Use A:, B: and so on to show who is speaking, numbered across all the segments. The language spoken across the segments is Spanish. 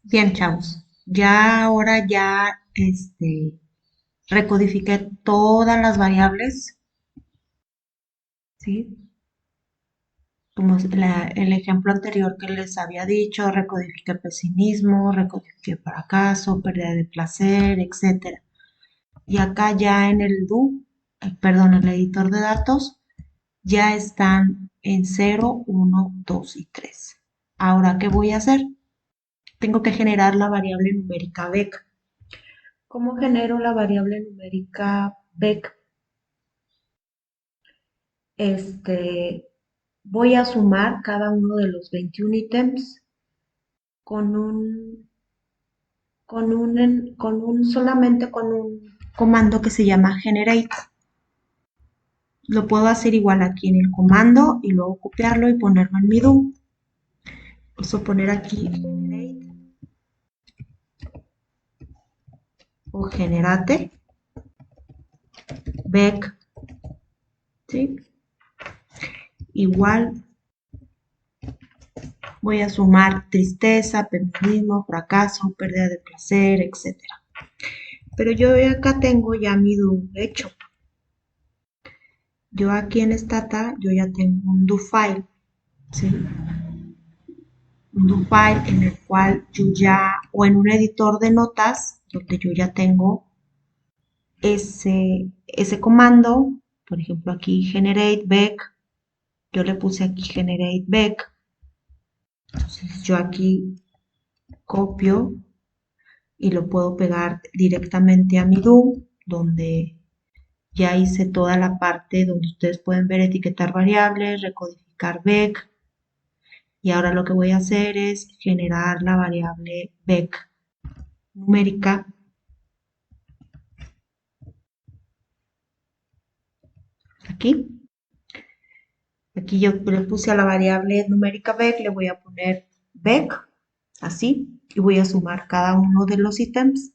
A: Bien, chavos. Ya ahora ya recodifiqué todas las variables, ¿sí? Como el ejemplo anterior que les había dicho, recodifiqué pesimismo, recodifiqué fracaso, pérdida de placer, etcétera. Y acá ya en el perdón, el editor de datos, ya están en 0, 1, 2 y 3. Ahora, ¿qué voy a hacer? Tengo que generar la variable numérica bec. ¿Cómo genero la variable numérica bec? Este, Voy a sumar cada uno de los 21 ítems con solamente con un comando que se llama generate. Lo puedo hacer igual aquí en el comando y luego copiarlo y ponerlo en mi do. Puedo poner aquí generate o generate bec, ¿sí? Igual voy a sumar tristeza, pesimismo, fracaso, pérdida de placer, etcétera. Pero yo acá tengo ya mi do hecho. Yo aquí en Stata, yo ya tengo un do file, ¿sí? Un do file en el cual yo ya, o en un editor de notas, donde yo ya tengo ese comando, por ejemplo aquí generate back, yo le puse aquí generate back, entonces yo aquí copio y lo puedo pegar directamente a mi do, donde ya hice toda la parte donde ustedes pueden ver etiquetar variables, recodificar back, y ahora lo que voy a hacer es generar la variable bec numérica aquí. Aquí yo le puse a la variable numérica bec, le voy a poner bec, así, y voy a sumar cada uno de los ítems.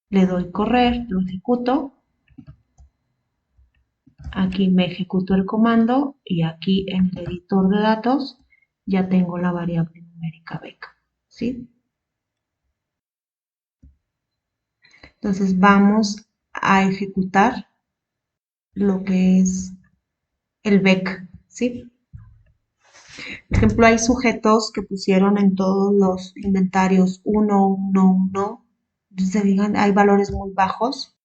A: Le doy correr, lo ejecuto. Aquí me ejecuto el comando y aquí en el editor de datos ya tengo la variable numérica bec, ¿sí? Entonces vamos a ejecutar lo que es el bec, ¿sí? Por ejemplo, hay sujetos que pusieron en todos los inventarios 1, 1, 1. Se fijan, hay valores muy bajos,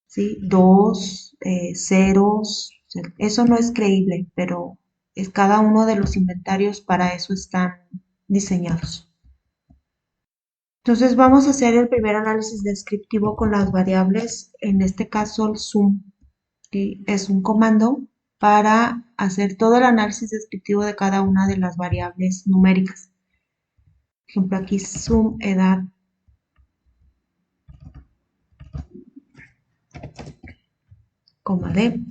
A: ¿sí? 2, ceros. Eso no es creíble, pero es cada uno de los inventarios para eso están diseñados. Entonces vamos a hacer el primer análisis descriptivo con las variables, en este caso el sum, que es un comando para hacer todo el análisis descriptivo de cada una de las variables numéricas. Por ejemplo, aquí sum edad, coma d,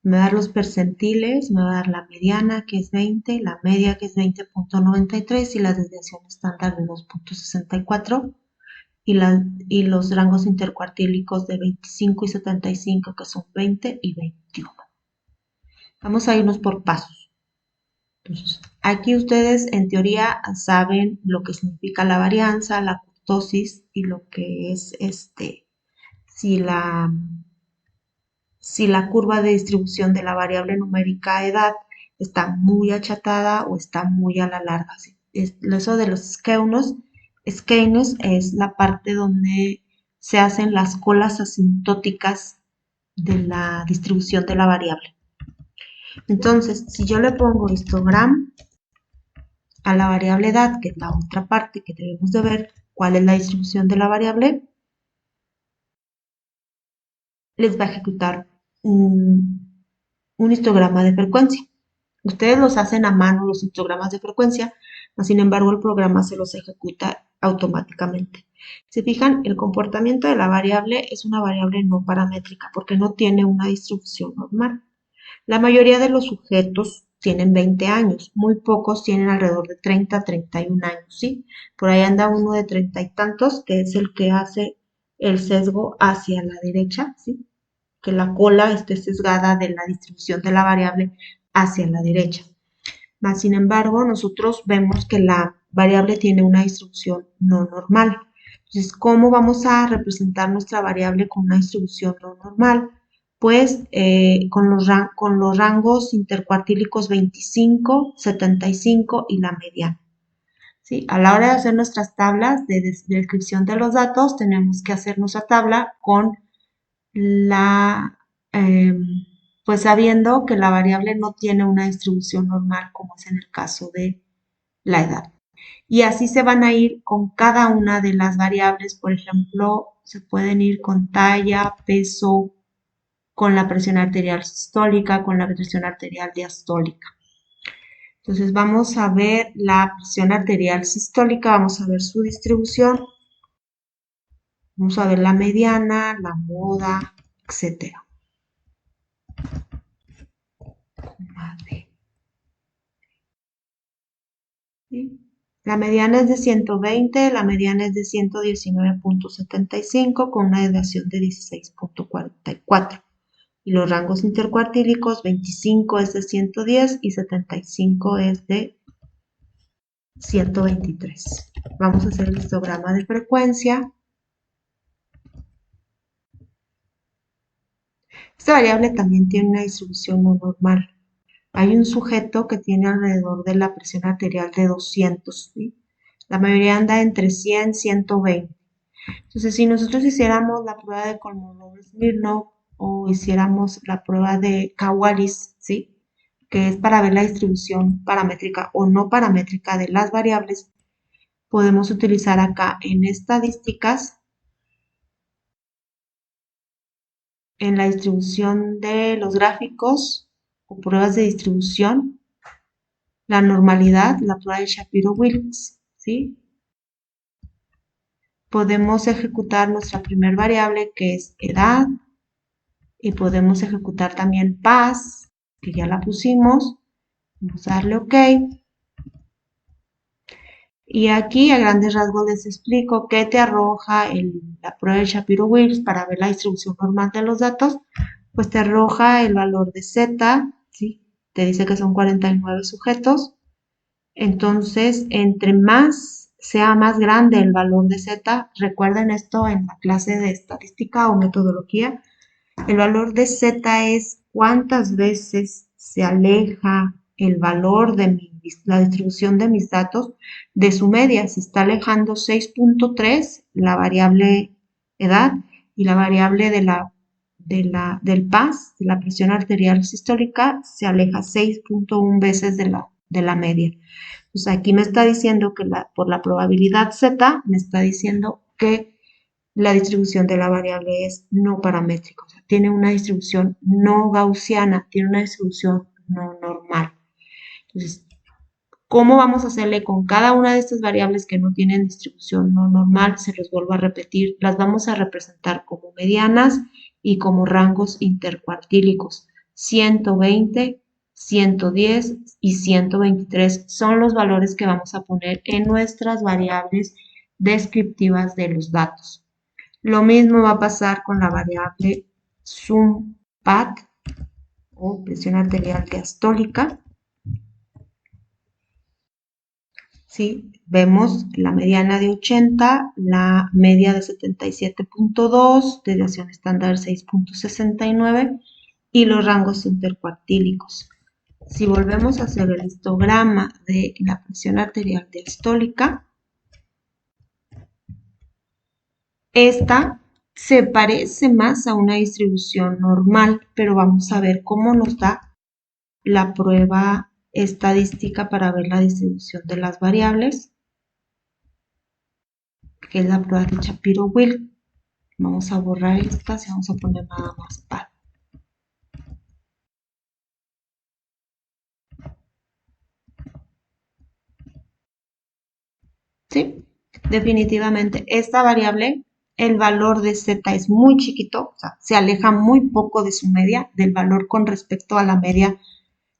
A: me va a dar los percentiles, me va a dar la mediana que es 20, la media que es 20.93 y la desviación estándar de 2.64 y los rangos intercuartílicos de 25 y 75 que son 20 y 21. Vamos a irnos por pasos. Entonces, aquí ustedes en teoría saben lo que significa la varianza, la kurtosis y lo que es si la si la curva de distribución de la variable numérica edad está muy achatada o está muy a la larga. Eso de los skeunos es la parte donde se hacen las colas asintóticas de la distribución de la variable. Entonces, si yo le pongo histogram a la variable edad, que es la otra parte que debemos de ver, cuál es la distribución de la variable, les va a ejecutar un histograma de frecuencia. Ustedes los hacen a mano los histogramas de frecuencia, sin embargo el programa se los ejecuta automáticamente. Si fijan, el comportamiento de la variable es una variable no paramétrica porque no tiene una distribución normal. La mayoría de los sujetos tienen 20 años, muy pocos tienen alrededor de 30 a 31 años, ¿sí? Por ahí anda uno de 30 y tantos, que es el que hace el sesgo hacia la derecha, ¿sí? que la cola esté sesgada de la distribución de la variable hacia la derecha. Más sin embargo, nosotros vemos que la variable tiene una distribución no normal. Entonces, ¿cómo vamos a representar nuestra variable con una distribución no normal? Pues con los rangos intercuartílicos 25, 75 y la mediana. ¿Sí? A la hora de hacer nuestras tablas de descripción de los datos, tenemos que hacer nuestra tabla con la, pues sabiendo que la variable no tiene una distribución normal, como es en el caso de la edad. Y así se van a ir con cada una de las variables. Por ejemplo, se pueden ir con talla, peso, con la presión arterial sistólica, con la presión arterial diastólica. Entonces vamos a ver la presión arterial sistólica, vamos a ver su distribución, vamos a ver la mediana, la moda, etcétera. ¿Sí? La mediana es de 120, la mediana es de 119.75 con una desviación de 16.44. Y los rangos intercuartílicos, 25 es de 110 y 75 es de 123. Vamos a hacer el histograma de frecuencia. Esta variable también tiene una distribución no normal. Hay un sujeto que tiene alrededor de la presión arterial de 200, ¿sí? La mayoría anda entre 100 y 120. Entonces, si nosotros hiciéramos la prueba de Kolmogorov-Smirnov o hiciéramos la prueba de Wallis, ¿sí? Que es para ver la distribución paramétrica o no paramétrica de las variables, podemos utilizar acá en estadísticas, en la distribución de los gráficos o pruebas de distribución, la normalidad, la prueba de Shapiro-Wilks, ¿sí? Podemos ejecutar nuestra primer variable que es edad y podemos ejecutar también paz, que ya la pusimos. Vamos a darle OK. Y aquí a grandes rasgos les explico qué te arroja la prueba de Shapiro-Wilks para ver la distribución normal de los datos. Pues te arroja el valor de Z, ¿sí? Te dice que son 49 sujetos. Entonces, entre más sea más grande el valor de Z, recuerden esto en la clase de estadística o metodología, el valor de Z es cuántas veces se aleja el valor de la distribución de mis datos de su media. Se está alejando 6.3 la variable edad y la variable del PAS, de la presión arterial sistólica, se aleja 6.1 veces de la media. Entonces aquí me está diciendo que por la probabilidad Z, me está diciendo que la distribución de la variable es no paramétrica, o sea, tiene una distribución no gaussiana, tiene una distribución no normal. Entonces, ¿cómo vamos a hacerle con cada una de estas variables que no tienen distribución no normal? Se los vuelvo a repetir, las vamos a representar como medianas y como rangos intercuartílicos. 120, 110 y 123 son los valores que vamos a poner en nuestras variables descriptivas de los datos. Lo mismo va a pasar con la variable SUM-PAT o presión arterial diastólica. ¿Sí? Vemos la mediana de 80, la media de 77.2, desviación estándar 6.69 y los rangos intercuartílicos. Si volvemos a hacer el histograma de la presión arterial diastólica, esta se parece más a una distribución normal, pero vamos a ver cómo nos da la prueba estadística para ver la distribución de las variables, que es la prueba de Shapiro-Wilks. Vamos a borrar estas y vamos a poner nada más PAT. ¿Sí? Definitivamente esta variable, el valor de Z es muy chiquito, o sea, se aleja muy poco de su media, del valor con respecto a la media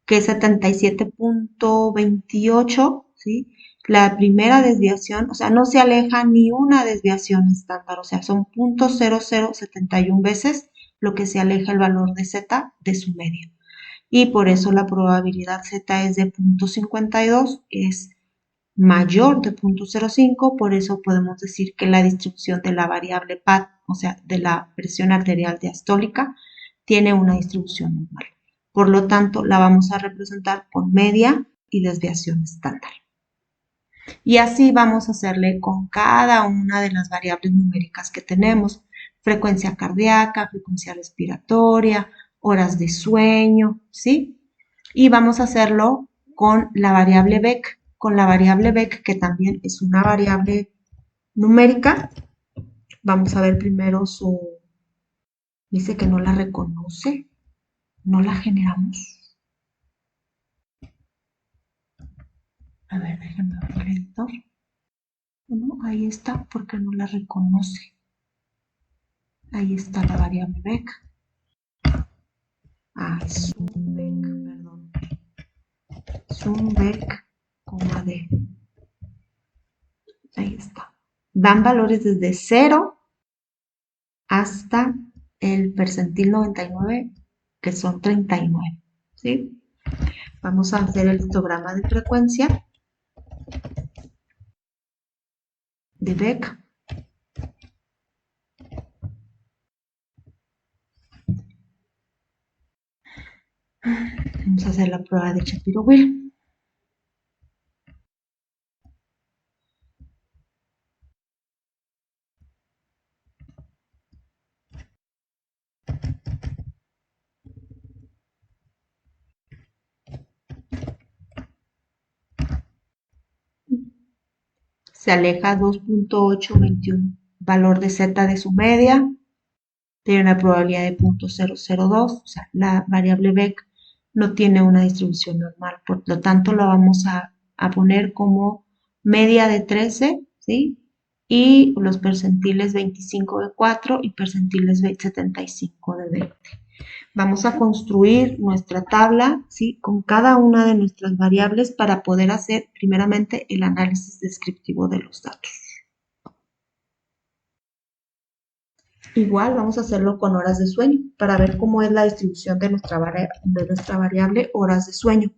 A: que es 77.28, ¿sí? La primera desviación, o sea, no se aleja ni una desviación estándar, o sea, son 0.0071 veces lo que se aleja el valor de Z de su media. Y por eso la probabilidad Z es de 0.52, es mayor de 0.05, por eso podemos decir que la distribución de la variable PAD, o sea, de la presión arterial diastólica, tiene una distribución normal. Por lo tanto, la vamos a representar con media y desviación estándar. Y así vamos a hacerle con cada una de las variables numéricas que tenemos: frecuencia cardíaca, frecuencia respiratoria, horas de sueño, ¿sí? Y vamos a hacerlo con la variable Beck, que también es una variable numérica. Vamos a ver primero dice que no la reconoce, no la generamos. A ver, déjenme ver el editor. Bueno, ahí está, porque no la reconoce. Ahí está la variable Beck. Es un Beck, perdón. Es un Beck, D. Ahí está. Dan valores desde 0 hasta el percentil 99, que son 39, ¿sí? Vamos a hacer el histograma de frecuencia de Beck. Vamos a hacer la prueba de Shapiro-Wilk. Se aleja 2.821, valor de Z de su media, tiene una probabilidad de 0.002, o sea, la variable Beck no tiene una distribución normal, por lo tanto lo vamos a poner como media de 13, ¿sí? Y los percentiles 25 de 4 y percentiles 75 de 20. Vamos a construir nuestra tabla, ¿sí?, con cada una de nuestras variables para poder hacer primeramente el análisis descriptivo de los datos. Igual vamos a hacerlo con horas de sueño para ver cómo es la distribución de nuestra variable horas de sueño.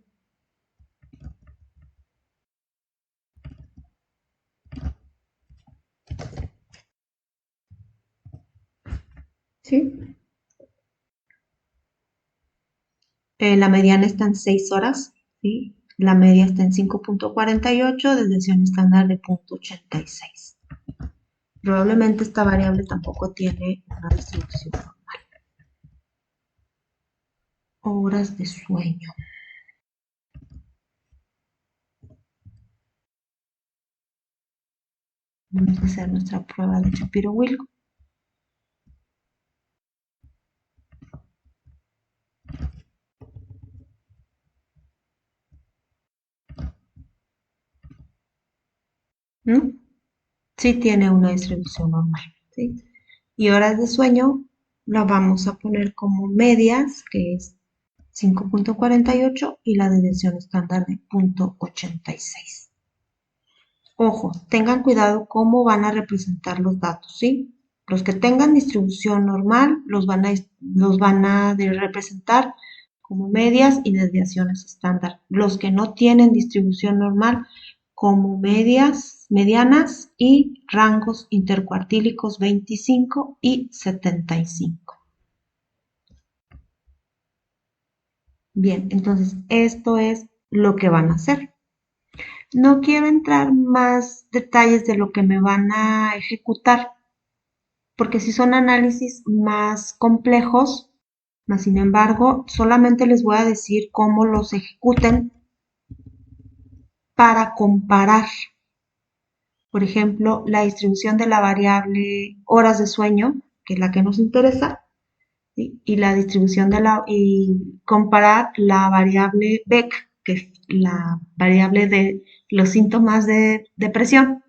A: ¿Sí? La mediana está en 6 horas, ¿sí? La media está en 5.48, desviación estándar de 0.86. Probablemente esta variable tampoco tiene una distribución normal. Horas de sueño. Vamos a hacer nuestra prueba de Shapiro-Wilk. ¿Mm? Sí tiene una distribución normal, ¿sí? Y horas de sueño la vamos a poner como medias, que es 5.48, y la desviación estándar de 0.86. Ojo, tengan cuidado cómo van a representar los datos, ¿sí? Los que tengan distribución normal los van a representar como medias y desviaciones estándar. Los que no tienen distribución normal como medias, medianas y rangos intercuartílicos 25 y 75. Bien, entonces esto es lo que van a hacer. No quiero entrar más detalles de lo que me van a ejecutar, porque si son análisis más complejos, más sin embargo, solamente les voy a decir cómo los ejecuten para comparar. Por ejemplo, la distribución de la variable horas de sueño, que es la que nos interesa, ¿sí?, y la distribución y comparar la variable Beck, que es la variable de los síntomas de depresión,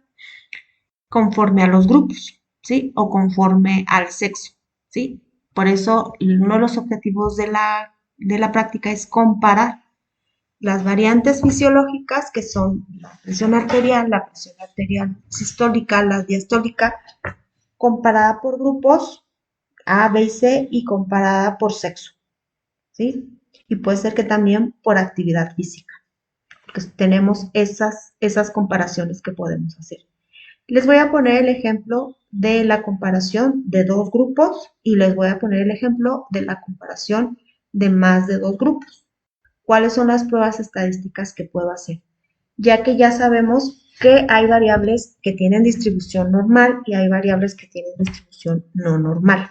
A: conforme a los grupos, ¿sí? O conforme al sexo, ¿sí? Por eso, uno de los objetivos de la práctica es comparar las variantes fisiológicas, que son la presión arterial sistólica, la diastólica, comparada por grupos, A, B y C y comparada por sexo, ¿sí? Y puede ser que también por actividad física, porque tenemos esas comparaciones que podemos hacer. Les voy a poner el ejemplo de la comparación de dos grupos y les voy a poner el ejemplo de la comparación de más de dos grupos. ¿Cuáles son las pruebas estadísticas que puedo hacer? Ya que ya sabemos que hay variables que tienen distribución normal y hay variables que tienen distribución no normal.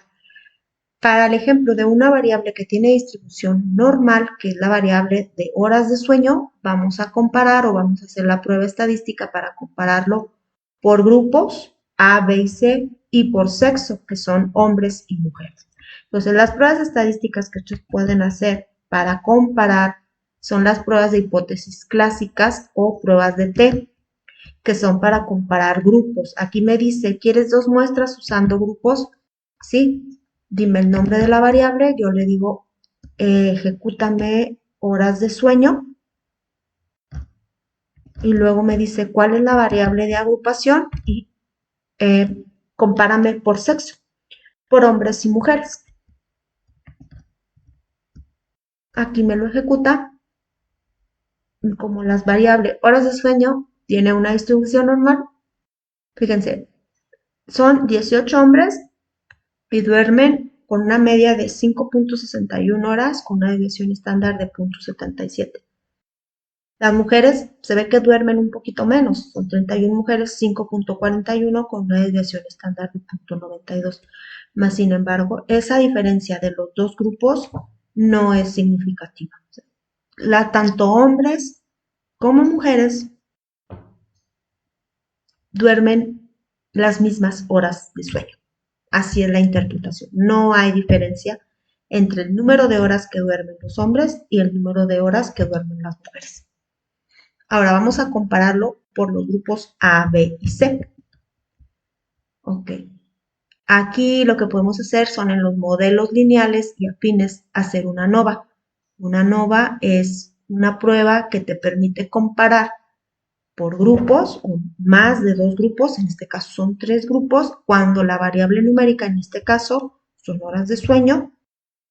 A: Para el ejemplo de una variable que tiene distribución normal, que es la variable de horas de sueño, vamos a comparar o vamos a hacer la prueba estadística para compararlo por grupos A, B y C y por sexo, que son hombres y mujeres. Entonces, las pruebas estadísticas que ustedes pueden hacer para comparar son las pruebas de hipótesis clásicas o pruebas de T, que son para comparar grupos. Aquí me dice, ¿quieres dos muestras usando grupos? Sí, dime el nombre de la variable, yo le digo, ejecútame horas de sueño, y luego me dice cuál es la variable de agrupación y compárame por sexo, por hombres y mujeres. Aquí me lo ejecuta, como las variables horas de sueño tiene una distribución normal, fíjense, son 18 hombres y duermen con una media de 5.61 horas con una desviación estándar de 0.77. Las mujeres se ve que duermen un poquito menos, son 31 mujeres, 5.41 con una desviación estándar de 0.92. Más sin embargo, esa diferencia de los dos grupos no es significativa. Tanto hombres como mujeres duermen las mismas horas de sueño. Así es la interpretación. No hay diferencia entre el número de horas que duermen los hombres y el número de horas que duermen las mujeres. Ahora vamos a compararlo por los grupos A, B y C. Ok. Aquí lo que podemos hacer son en los modelos lineales y afines hacer una ANOVA. Una ANOVA es una prueba que te permite comparar por grupos o más de dos grupos, en este caso son tres grupos, cuando la variable numérica, en este caso son horas de sueño,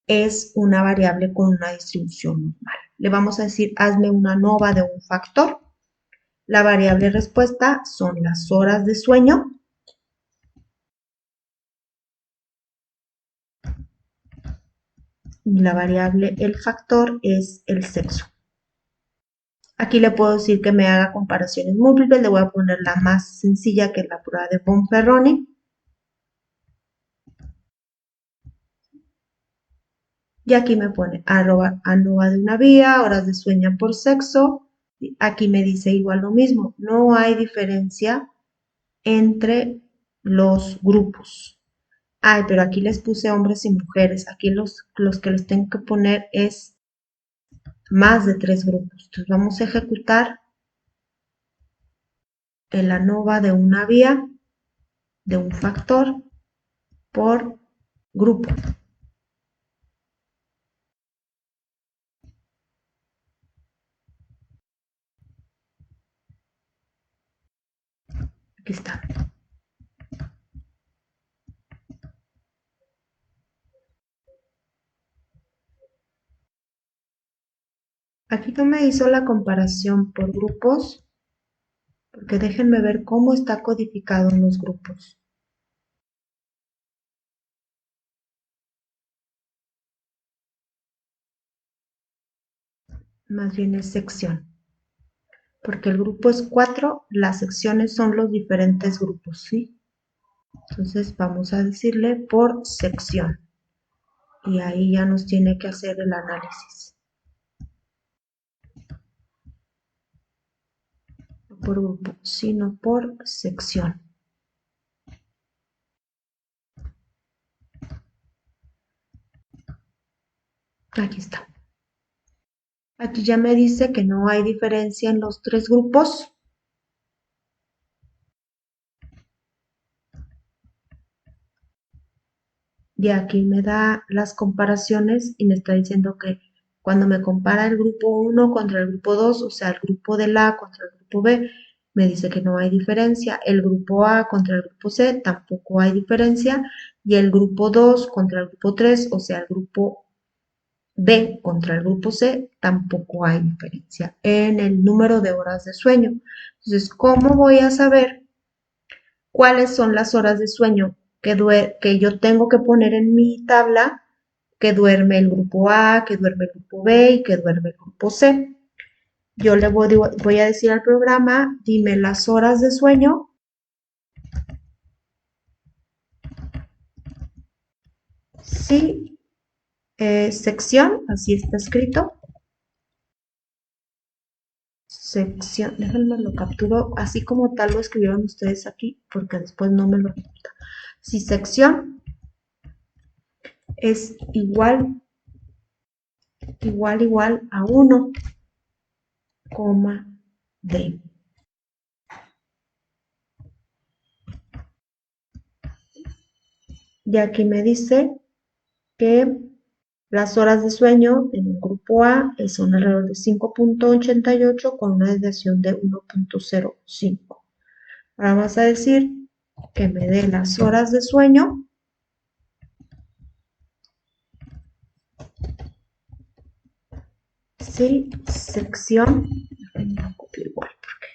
A: es una variable con una distribución normal. Le vamos a decir, hazme una ANOVA de un factor. La variable respuesta son las horas de sueño. Y la variable, el factor, es el sexo. Aquí le puedo decir que me haga comparaciones múltiples. Le voy a poner la más sencilla, que es la prueba de Bonferroni. Y aquí me pone ANOVA de una vía, horas de sueño por sexo. Aquí me dice igual lo mismo. No hay diferencia entre los grupos. Ay, pero aquí les puse hombres y mujeres. Aquí los que les tengo que poner es más de tres grupos. Entonces vamos a ejecutar el ANOVA de una vía, de un factor, por grupo. Aquí está. Aquí no me hizo la comparación por grupos, porque déjenme ver cómo está codificado en los grupos. Más bien es sección, porque el grupo es 4, las secciones son los diferentes grupos, ¿sí? Entonces vamos a decirle por sección, y ahí ya nos tiene que hacer el análisis. No por grupo, sino por sección. Aquí está. Aquí ya me dice que no hay diferencia en los tres grupos. Y aquí me da las comparaciones y me está diciendo que cuando me compara el grupo 1 contra el grupo 2, o sea, el grupo del A contra el grupo B, me dice que no hay diferencia. El grupo A contra el grupo C tampoco hay diferencia. Y el grupo 2 contra el grupo 3, o sea, el grupo B contra el grupo C, tampoco hay diferencia en el número de horas de sueño. Entonces, ¿cómo voy a saber cuáles son las horas de sueño que yo tengo que poner en mi tabla que duerme el grupo A, que duerme el grupo B y que duerme el grupo C? Yo le voy a decir al programa, dime las horas de sueño. Sí, sección, así está escrito. Sección, déjenme lo capturo, así como tal lo escribieron ustedes aquí, porque después no me lo resulta. Si sección es igual a 1, D. Y aquí me dice que las horas de sueño en el grupo A son alrededor de 5.88 con una desviación de 1.05. Ahora vamos a decir que me dé las horas de sueño. Sí, sección. Déjenme copiar igual, porque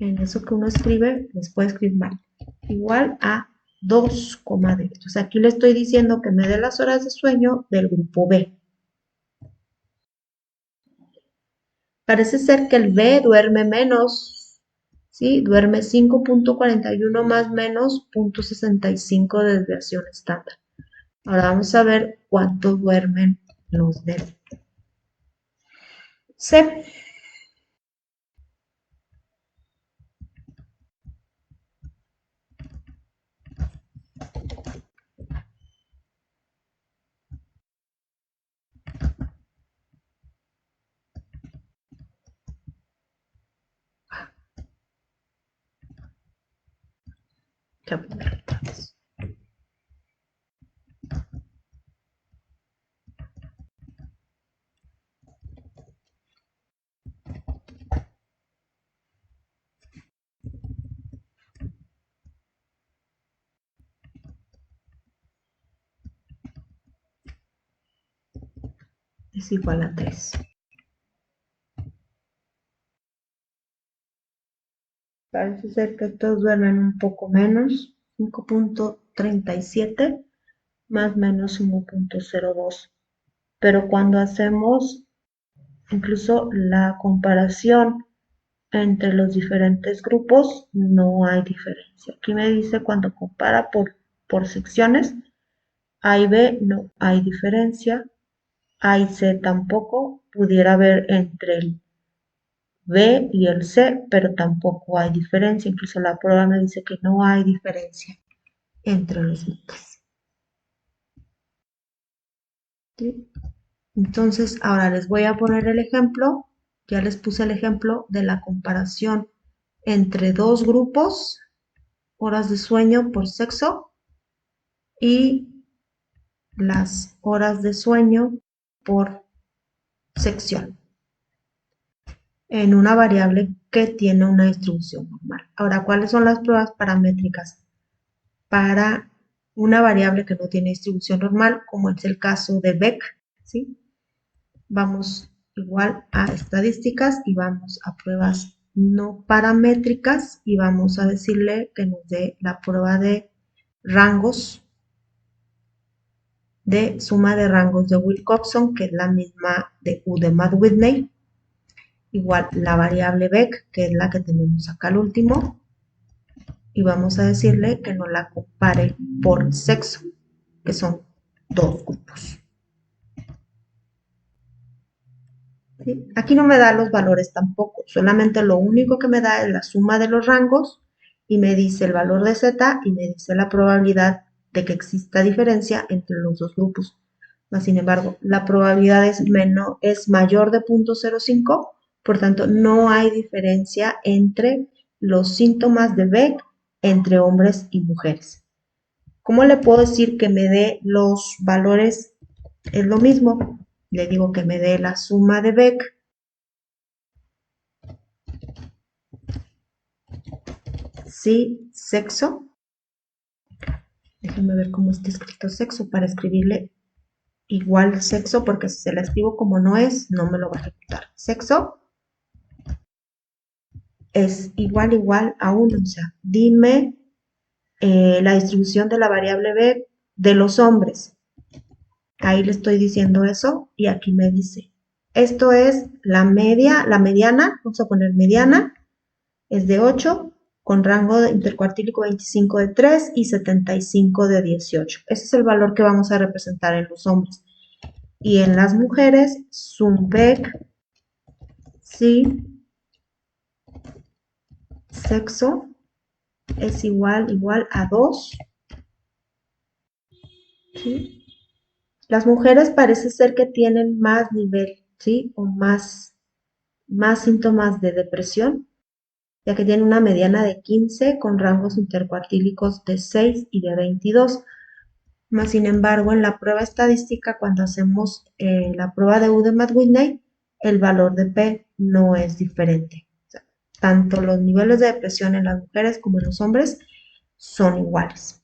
A: en eso que uno escribe, les puede escribir mal. Igual a 2, D. Entonces aquí le estoy diciendo que me dé las horas de sueño del grupo B. Parece ser que el B duerme menos, ¿sí? Duerme 5.41 más menos 0.65 de desviación estándar. Ahora vamos a ver cuánto duermen los del C. Es igual a 3. Parece ser que estos duermen un poco menos, 5.37 más menos 1.02. Pero cuando hacemos incluso la comparación entre los diferentes grupos, no hay diferencia. Aquí me dice cuando compara por secciones, A y B no hay diferencia, A y C tampoco, pudiera haber entre el B y el C, pero tampoco hay diferencia. Incluso la prueba me dice que no hay diferencia entre los grupos. ¿Sí? Entonces, ahora les voy a poner el ejemplo. Ya les puse el ejemplo de la comparación entre dos grupos, horas de sueño por sexo y las horas de sueño por sección en una variable que tiene una distribución normal. Ahora, ¿cuáles son las pruebas paramétricas para una variable que no tiene distribución normal, como es el caso de Beck? ¿Sí? Vamos igual a estadísticas y vamos a pruebas no paramétricas y vamos a decirle que nos dé la prueba de rangos, de suma de rangos de Wilcoxon, que es la misma de U de Matt Whitney, igual la variable Beck, que es la que tenemos acá al último, y vamos a decirle que nos la compare por sexo, que son dos grupos. ¿Sí? Aquí no me da los valores tampoco, solamente lo único que me da es la suma de los rangos y me dice el valor de Z y me dice la probabilidad de que exista diferencia entre los dos grupos. Sin embargo, la probabilidad es mayor de 0.05, por tanto no hay diferencia entre los síntomas de Beck entre hombres y mujeres. ¿Cómo le puedo decir que me dé los valores? Es lo mismo, le digo que me dé la suma de Beck sí, sexo. Déjenme ver cómo está escrito sexo para escribirle igual sexo, porque si se la escribo como no es, no me lo va a ejecutar. Sexo es igual a 1, o sea, dime la distribución de la variable B de los hombres. Ahí le estoy diciendo eso y aquí me dice, esto es la media, la mediana, vamos a poner mediana, es de 8, con rango intercuartílico 25 de 3 y 75 de 18. Ese es el valor que vamos a representar en los hombres. Y en las mujeres, Sumbeck, sí, sexo es igual a 2. ¿Sí? Las mujeres parece ser que tienen más nivel, ¿sí? O más síntomas de depresión, ya que tienen una mediana de 15 con rangos intercuartílicos de 6 y de 22. Más sin embargo, en la prueba estadística, cuando hacemos la prueba de Udemy-Whitney, el valor de P no es diferente. O sea, tanto los niveles de depresión en las mujeres como en los hombres son iguales.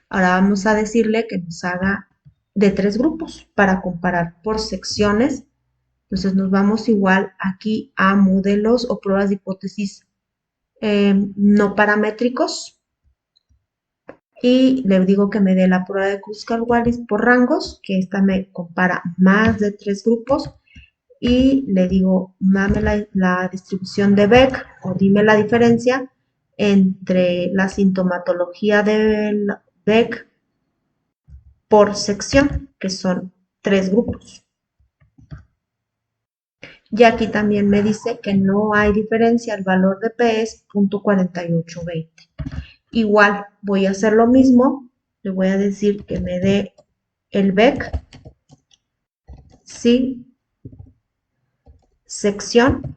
A: Ahora vamos a decirle que nos haga de 3 grupos para comparar por secciones. Entonces nos vamos igual aquí a modelos o pruebas de hipótesis no paramétricos. Y le digo que me dé la prueba de Kruskal-Wallis por rangos, que esta me compara más de 3 grupos. Y le digo, dame la distribución de Beck o dime la diferencia entre la sintomatología de Beck por sección, que son 3 grupos. Y aquí también me dice que no hay diferencia, el valor de P es 0.4820. Igual voy a hacer lo mismo, le voy a decir que me dé el Beck, sí, sección,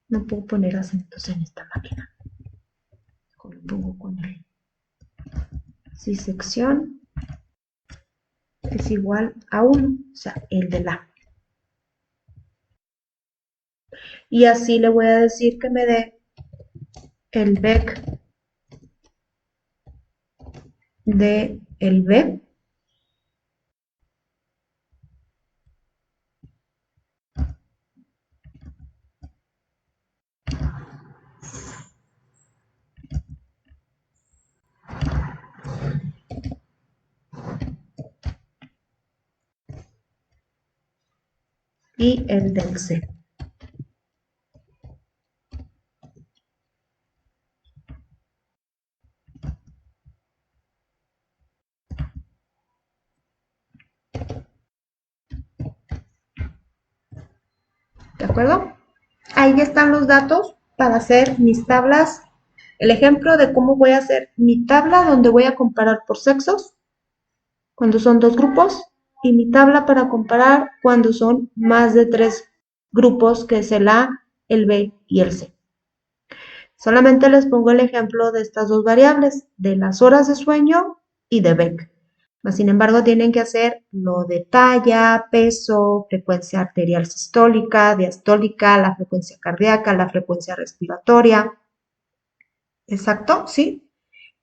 A: no puedo poner acentos en esta máquina, lo pongo con él. Sí, sección es igual a 1, o sea, el de la. Y así le voy a decir que me dé el Beck de el B, y el del C. ¿De acuerdo? Ahí ya están los datos para hacer mis tablas. El ejemplo de cómo voy a hacer mi tabla donde voy a comparar por sexos cuando son 2 grupos y mi tabla para comparar cuando son más de 3 grupos, que es el A, el B y el C. Solamente les pongo el ejemplo de estas 2 variables, de las horas de sueño y de Beck. Sin embargo, tienen que hacer lo de talla, peso, frecuencia arterial sistólica, diastólica, la frecuencia cardíaca, la frecuencia respiratoria. Exacto, ¿sí?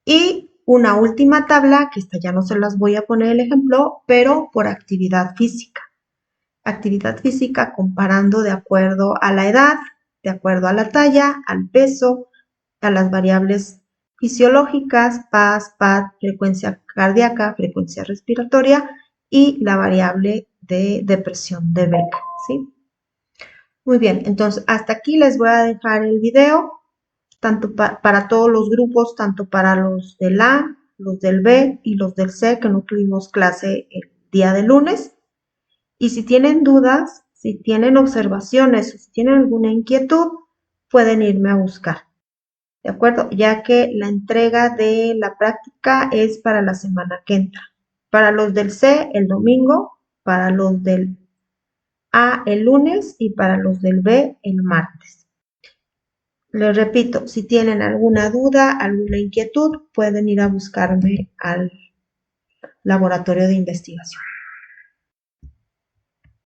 A: Y una última tabla, que esta ya no se las voy a poner el ejemplo, pero por actividad física. Actividad física comparando de acuerdo a la edad, de acuerdo a la talla, al peso, a las variables fisiológicas, PAS, PAD, frecuencia cardíaca, frecuencia respiratoria y la variable de depresión de Beck, ¿sí? Muy bien, entonces hasta aquí les voy a dejar el video, tanto para todos los grupos, tanto para los del A, los del B y los del C, que no tuvimos clase el día de lunes. Y si tienen dudas, si tienen observaciones, si tienen alguna inquietud, pueden irme a buscar. ¿De acuerdo? Ya que la entrega de la práctica es para la semana que entra. Para los del C, el domingo, para los del A, el lunes y para los del B, el martes. Les repito, si tienen alguna duda, alguna inquietud, pueden ir a buscarme al laboratorio de investigación.